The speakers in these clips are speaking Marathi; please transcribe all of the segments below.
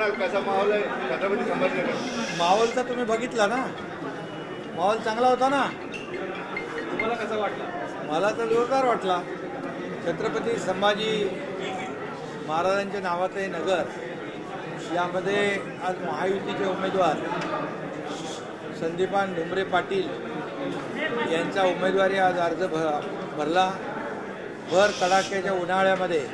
म्हणाल कसा माहोल आहे छत्रपती संभाजीनगर? माहोल तर तुम्ही बघितला ना, माहोल चांगला होता ना. तुम्हाला कसा वाटला? मला तर जोरदार वाटला. छत्रपती संभाजी महाराजांच्या नावाचं हे नगर, यामध्ये आज महायुतीचे उमेदवार संदीपान भुमरे पाटील यांचा उमेदवारी आज अर्ज भरला. भर कडाक्याच्या उन्हाळ्यामध्ये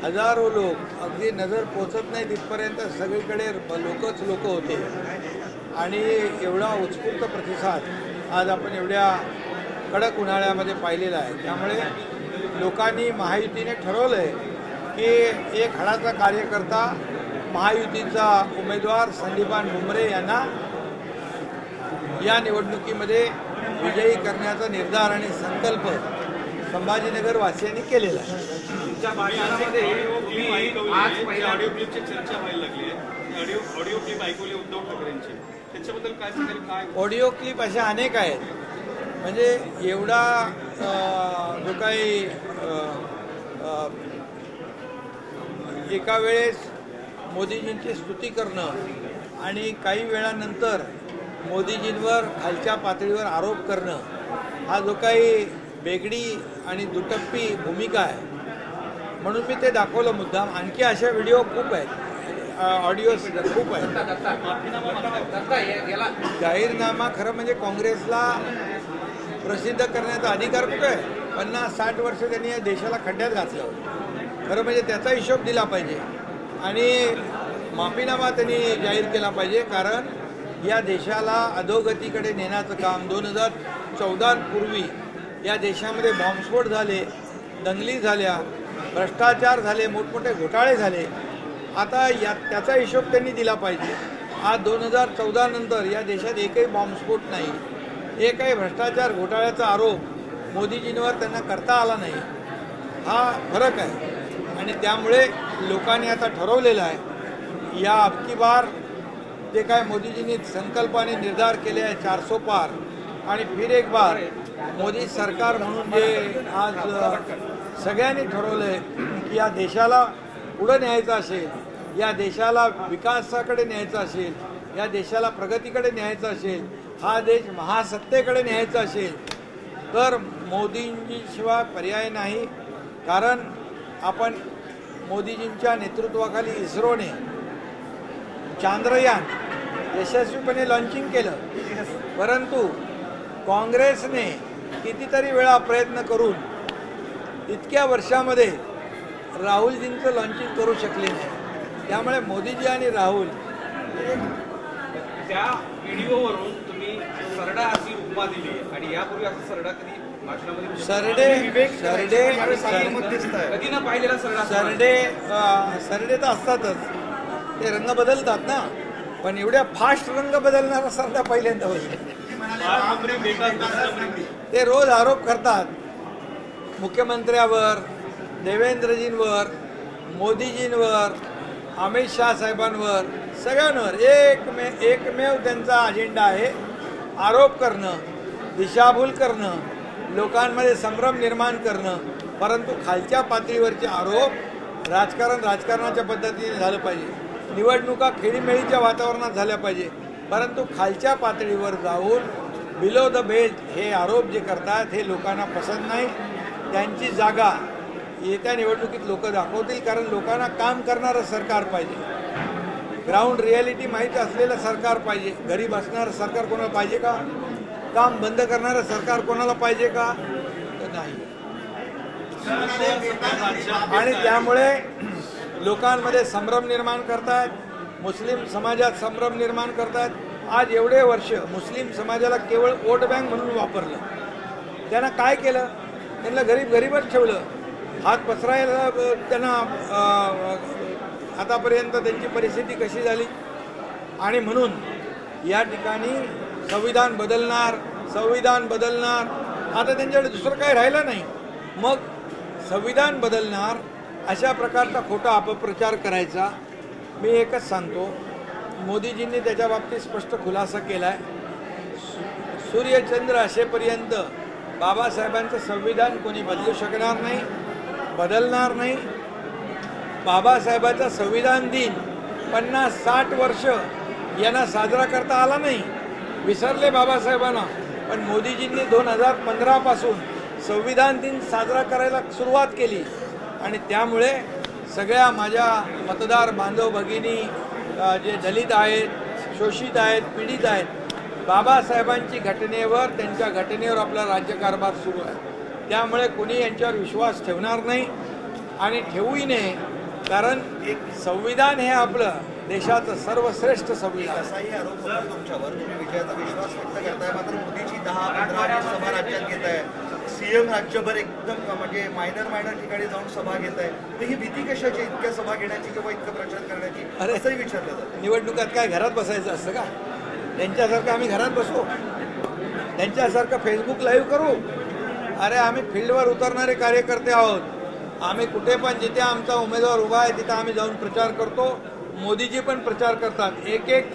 हजारो लोक, अगदी नजर पोचत नाही तिथपर्यंत सगळीकडे लोक होते आणि एवढा उत्स्फूर्त प्रतिसाद आज आपण एवढ्या कडक उन्हाळ्यामध्ये पाहिलेला आहे. त्यामुळे लोकांनी महायुतीने ठरवलं आहे की एक हडाचा कार्यकर्ता महायुतीचा उमेदवार संदीपान भुमरे यांना या निवडणुकीमध्ये विजयी करण्याचा निर्धार आणि संकल्प संभाजीनगर वासियांनी केलेला आहे. तुमच्या भाषणामध्ये आज पहिल्या ऑडिओ क्लिपची चर्चा व्हायला लागली आहे. ऑडिओ क्लिप ऐकवली उद्धव ठाकरेंची, त्याच्याबद्दल काय सांगेल? काय ऑडिओ क्लिप अशा अनेक आहेत. म्हणजे एवढा जो काही एका वेळेस मोदीजींची स्तुती करणं आणि काही वेळानंतर मोदीजींवर खालच्या पातळीवर आरोप करणं, हा जो काही वेगळी आणि दुटप्पी भूमिका आहे, म्हणून मी ते दाखवलं मुद्दाम. आणखी अशा व्हिडिओ खूप आहेत, ऑडिओ खूप आहेत. जाहीरनामा खरं म्हणजे काँग्रेसला प्रसिद्ध करण्याचा अधिकार कुठं आहे? 50-60 वर्ष त्यांनी या देशाला खड्ड्यात घातलं. खरं म्हणजे त्याचा हिशोब दिला पाहिजे आणि माफीनामा त्यांनी जाहीर केला पाहिजे. कारण या देशाला अधोगतीकडे नेण्याचं काम 2014 पूर्वी या देशामध्ये बॉम्बस्फोट झाले, दंगली झाल्या, भ्रष्टाचार झाले, मोठमोठे घोटाळे झाले. आता त्याचा हिशोब त्यांनी दिला पाहिजे. आज 2014 नंतर या देशात एकही बॉम्बस्फोट नाही, एकही भ्रष्टाचार घोटाळ्याचा आरोप मोदीजींवर त्यांना करता आला नाही. हा फरक आहे आणि त्यामुळे लोकांनी आता ठरवलेलं आहे या अबकी बार जे काय मोदीजींनी संकल्पाने निर्धार केले आहे 400 पार आणि फिर एक बार मोदी सरकार म्हणून जे आज सगळ्यांनी ठरवलं आहे की या देशाला पुढे न्यायचं असेल, या देशाला विकासाकडे न्यायचं असेल, या देशाला प्रगतीकडे न्यायचं असेल, हा देश महासत्तेकडे न्यायचा असेल तर मोदींशिवाय पर्याय नाही. कारण आपण मोदीजींच्या नेतृत्वाखाली इस्रोने चांद्रयान यशस्वीपणे लॉन्चिंग केलं, परंतु काँग्रेसने कितीतरी वेळा प्रयत्न करून इतक्या वर्षामध्ये राहुलजींचं लॉन्चिंग करू शकले नाही. त्यामुळे मोदीजी आणि राहुल त्या व्हिडिओवरून तुम्ही सरडा अशी उपमा दिली आणि यापूर्वी असं सरडा कधी भाषणामध्ये कधी न पाहिलेला सरडे तर असतातच, ते रंग बदलतात ना, पण एवढ्या फास्ट रंग बदलणारा सरडा पहिल्यांदा होईल. ते रोज आरोप करतात मुख्यमंत्र्यावर, देवेंद्रजींवर, मोदीजींवर, अमित शाह साहेबांवर, सगळ्यांवर. एकमेव त्यांचा अजेंडा आहे आरोप करणं, दिशाभूल करणं, लोकांमध्ये संभ्रम निर्माण करणं. परंतु खालच्या पातळीवरचे आरोप राजकारणाच्या पद्धतीने झालं पाहिजे, निवडणुका खेळीमेळीच्या वातावरणात झाल्या पाहिजे. परंतु खालच्या पातळीवर जाऊन बिलो द बेल्ट हे आरोप जे करतात हे लोकांना पसंत नाही. त्यांची जागा येत्या निवडणुकीत लोक दाखवतील. कारण लोकांना काम करणारं सरकार पाहिजे, ग्राउंड रियालिटी माहीत असलेलं सरकार पाहिजे. घरी बसणारं सरकार कोणाला पाहिजे का? काम बंद करणारं सरकार कोणाला पाहिजे का? तर नाही. आणि त्यामुळे लोकांमध्ये संभ्रम निर्माण करतात, मुस्लिम समाजात संभ्रम निर्माण करतात. आज एवढे वर्ष मुस्लिम समाजाला केवळ वोट बँक म्हणून वापरलं. त्यांना काय केलं? त्यांना गरीबच ठेवलं, हात पसरायला त्यांना. आतापर्यंत त्यांची परिस्थिती कशी झाली. आणि म्हणून या ठिकाणी संविधान बदलणार. आता त्यांच्याकडे दुसरं काही राहिलं नाही. मग संविधान बदलणार अशा प्रकारचा खोटा अपप्रचार करायचा. मी एकच सांगतो, मोदीजींनी त्याच्या बाबतीत स्पष्ट खुलासा केला आहे. सूर्यचंद्र असेपर्यंत बाबासाहेबांचं संविधान कोणी बदलू शकणार नाही, बदलणार नाही. बाबासाहेबांचा संविधान दिन 50-60 वर्ष यांना साजरा करता आला नाही, विसरले बाबासाहेबांना. पण मोदीजींनी 2015 पासून संविधान दिन साजरा करायला सुरुवात केली आणि त्यामुळे सगळ्या माझ्या मतदार बांधव भगिनी जे दलित आहेत, शोषित आहेत, पीडित आहेत, बाबासाहेबांची घटनेवर, त्यांच्या घटनेवर आपला राज्यकारभार सुरू आहे. त्यामुळे कोणी यांच्यावर विश्वास ठेवणार नाही आणि ठेवूही नये, कारण एक संविधान हे आपलं देशाचं सर्वश्रेष्ठ संविधान. असाही आरोप होता तुमच्यावर, तुम्ही विजयाचा विश्वास व्यक्त करताय, मात्र मोदीची 10-15 सभा राज्यात घेत आहे, सीएम राज्यभर एकदम म्हणजे मायनर ठिकाणी जाऊन सभा घेत आहे. तर ही भीती कशाची, इतक्या सभा घेण्याची किंवा इतकं प्रचार करण्याची, असंही विचारलं जातं. निवडणुकात काय घरात बसायचं असतं का? त्यांच्यासारखं आम्ही घरात बसू, त्यांच्यासारखं फेसबुक लाईव्ह करू? अरे आम्ही फील्डवर उतरणारे कार्यकर्ते आहोत. आम्ही कुठे पण जिथे आमचा उमेदवार उभा आहे तिथं आम्ही जाऊन प्रचार करतो. मोदीजी पण प्रचार करतात. एक एक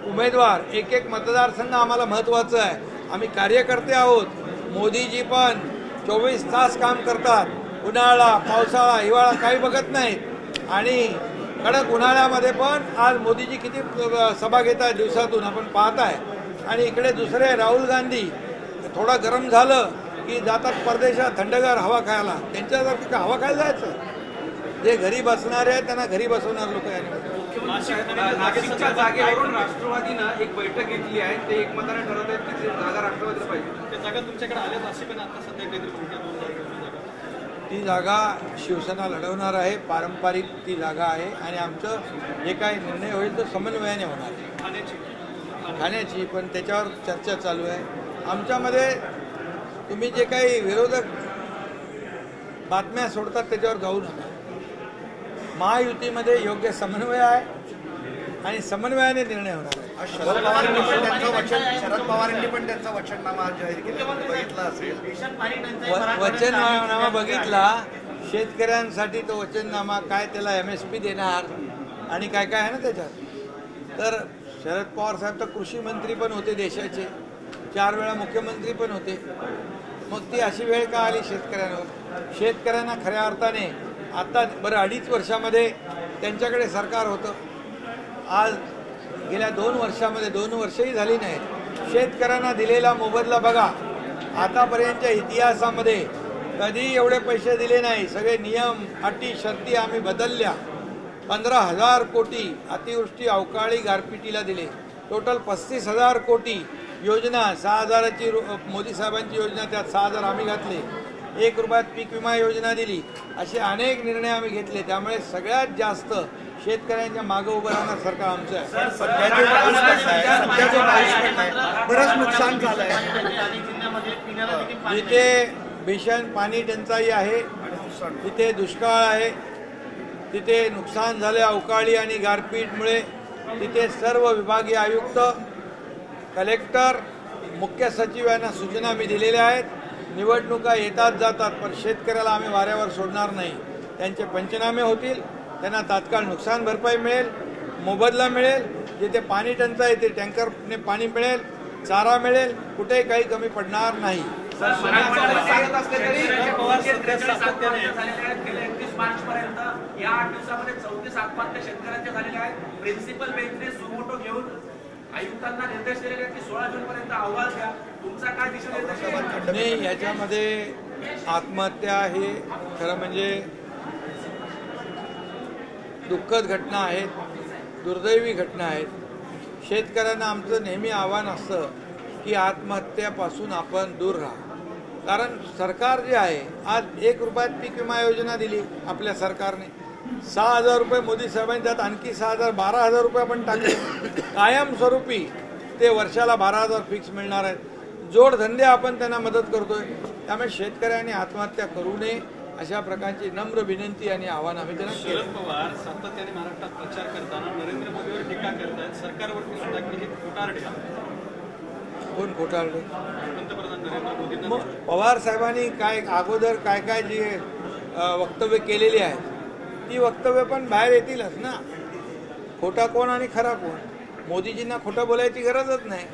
उमेदवार, एक एक मतदारसंघ आम्हाला महत्त्वाचं आहे. आम्ही कार्यकर्ते आहोत. मोदीजी पण 24 तास काम करतात. उन्हाळा, पावसाळा, हिवाळा काही बघत नाहीत. आणि कडक उन्हाळ्यामध्ये पण आज मोदीजी किती सभा घेत आहेत दिवसातून आपण पाहत आहे. आणि इकडे दुसरे राहुल गांधी थोडं गरम झालं की जातात परदेशात थंडगार हवा खायला. त्यांच्यासारखं का हवा खायला जायचं? जे घरी बसणारे आहेत त्यांना घरी बसवणार लोक यांनी. नाशिकच्या जागेवरून राष्ट्रवादीनं एक बैठक घेतली आहे, ते एकमताने ठरवत आहेत की जागा राष्ट्रवादीला पाहिजे. त्या जागा तुमच्याकडे आल्यात असे पण आता सध्या काहीतरी मोठ्या 2 जागा. ती जागा शिवसेना लढवणार आहे. पारंपरिक ती जागा आहे आणि आमचं जे काही निर्णय होईल तो समन्वयाने होणार आहे. ठाण्याची पण त्याच्यावर चर्चा चालू आहे. आमच्यामध्ये तुम्ही जे काही विरोधक बातम्या सोडतात त्याच्यावर जाऊ नका. महायुतीमध्ये योग्य समन्वय आहे आणि समन्वयाने निर्णय होणार आहे. आज शरद पवारांनी पण त्यांचा वचननामा जाहीर केला, बघितला असेल. वचननामा बघितला. शेतकऱ्यांसाठी तो वचननामा काय, त्याला MSP देणार आणि काय काय आहे ना त्याच्यात. तर शरद पवार साहेब तर कृषी मंत्री पण होते देशाचे, 4 वेळा मुख्यमंत्री पण होते. मग ती अशी वेळ का आली शेतकऱ्यांवर? शेतकऱ्यांना खऱ्या अर्थाने आता बरं 2.5 वर्षामध्ये त्यांच्याकडे सरकार होतं. आज गेल्या 2 वर्षामध्ये, 2 वर्षही झाली नाहीत, शेतकऱ्यांना दिलेला मोबदला बघा. आतापर्यंतच्या इतिहासामध्ये कधी एवढे पैसे दिले नाही. सगळे नियम, अटी, शर्ती आम्ही बदलल्या. 15,000 कोटी अतिवृष्टी, अवकाळी, गारपिटीला दिले. टोटल 35,000 कोटी योजना. 6,000ची मोदी साहेबांची योजना, त्यात 6,000 आम्ही घातले. 1 रुपयात पीक विमा योजना दिली. असे अनेक निर्णय आम्ही घेतले. त्यामुळे सगळ्यात जास्त शेतकऱ्यांच्या मागे उभं राहणार सरकार आमचं आहे. सध्या जो पाऊस पडलाय, बरंच नुकसान झालंय. जिथे भीषण पाणी टंचाई आहे, तिथे दुष्काळ आहे, तिथे नुकसान झाले अवकाळी आणि गारपीटमुळे, तिथे सर्व विभागीय आयुक्त, कलेक्टर, मुख्य सचिव यांना सूचना मी दिलेल्या आहेत. निवडणुका येतात जातात, पण शेतकऱ्याला आम्ही वाऱ्यावर सोडणार नाही. त्यांचे पंचनामे होतील, त्यांना तात्काळ नुकसान भरपाई मिळेल, मोबदला मिळेल. जिथे पाणी टंचाई ते टँकरने पाणी मिळेल, चारा मिळेल, कुठेही काही कमी पडणार नाही. या 8 दिवसामध्ये 34 आत्महत्या शेतकऱ्यांच्या झालेल्या आहेत. प्रिन्सिपल बेंचने सुमोटो घेऊन आयुक्तांना निर्देश दिलेले आहेत की 16 जून पर्यंत अहवाल द्या. तुमचा काय दिशानिर्देश? नाही, याच्यामध्ये आत्महत्या हे खरं म्हणजे दुःखद घटना आहेत, दुर्दैवी घटना आहेत. शेतकऱ्यांना आमचं नेहमी आव्हान असतं की आत्महत्यापासून आपण दूर राहा. कारण सरकार जे आहे, आज 1 रुपयात पीक विमा योजना दिली आपल्या सरकारने. 6,000 रुपये मोदी साहेबांनी, त्यात आणखी 6,000, 12,000 रुपये आपण टाकले. कायमस्वरूपी ते वर्षाला 12,000 फिक्स मिळणार आहेत. जोडधंदे आपण त्यांना मदत करतोय. त्यामुळे शेतकऱ्यांनी आत्महत्या करू नये अशा प्रकारची नम्र विनंती आणि आव्हान आम्ही त्यांना केलं. शरद पवार सातत्याने महाराष्ट्रात प्रचार करताना नरेंद्र मोदीवर टीका करतायत, सरकारवरती सुद्धा की हे खोटारडे आहे. कोण घोटाळले? पंतप्रधान नरेंद्र मोदींना मग पवार साहेबांनी काय अगोदर काय काय जी वक्तव्य केलेली आहेत ती वक्तव्य पण बाहेर येतीलच ना. खोटा कोण आणि खरा कोण? मोदीजींना खोटं बोलायची गरजच नाही.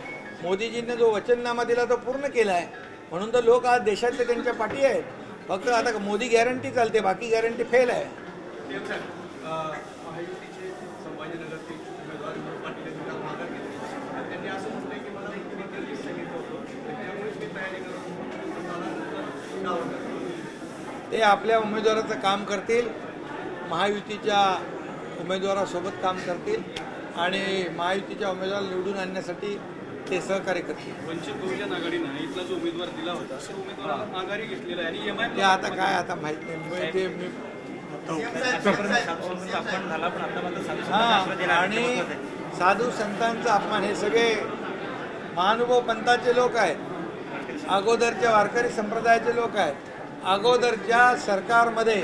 मोदीजींनी जो वचननामा दिला तो पूर्ण केला आहे. म्हणून तर लोक आज देशातले त्यांच्या पाठी आहेत. फक्त आता मोदी गॅरंटी चालते, बाकी गॅरंटी फेल आहे. महायुतीचे ते आपल्या उमेदवाराचं काम करतील, महायुतीच्या उमेदवारासोबत काम करतील आणि महायुतीच्या उमेदवाराला निवडून आणण्यासाठी ते सहकार्य करतील. वंचित बहुजन आघाडीनं इथला जो उमेदवार दिला होता त्या उमेदवाराला माघारी घेतलेला आहे आणि ते आता काय आता माहित नाही ते मी हां. आणि साधू संतांचा अपमान, हे सगळे महानुभव पंथाचे लोक आहेत, अगोदरच्या वारकरी संप्रदायाचे लोक आहेत. अगोदरच्या सरकारमध्ये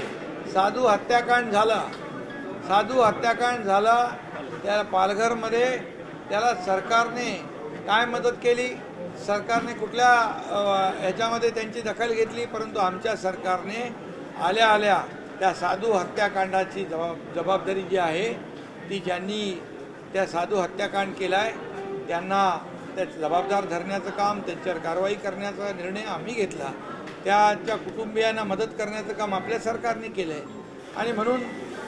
साधू हत्याकांड झाला, त्या पालघरमध्ये त्याला सरकारने काय मदत केली, सरकारने कुठल्या ह्याच्यामध्ये त्यांची दखल घेतली, परंतु आमच्या सरकारने आल्या त्या साधू हत्याकांडाची जबाबदारी जी आहे ती ज्यांनी त्या साधू हत्याकांड केला आहे त्यांना त्या जबाबदार धरण्याचं काम, त्यांच्यावर कारवाई करण्याचा निर्णय आम्ही घेतला. त्याच्या कुटुंबियांना मदत करण्याचं काम आपल्या सरकारने केलं आहे. आणि म्हणून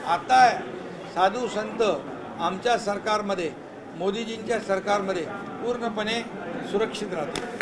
आता साधू संत आमच्या सरकारमध्ये, मोदीजींच्या सरकारमध्ये पूर्णपणे सुरक्षित राहतील.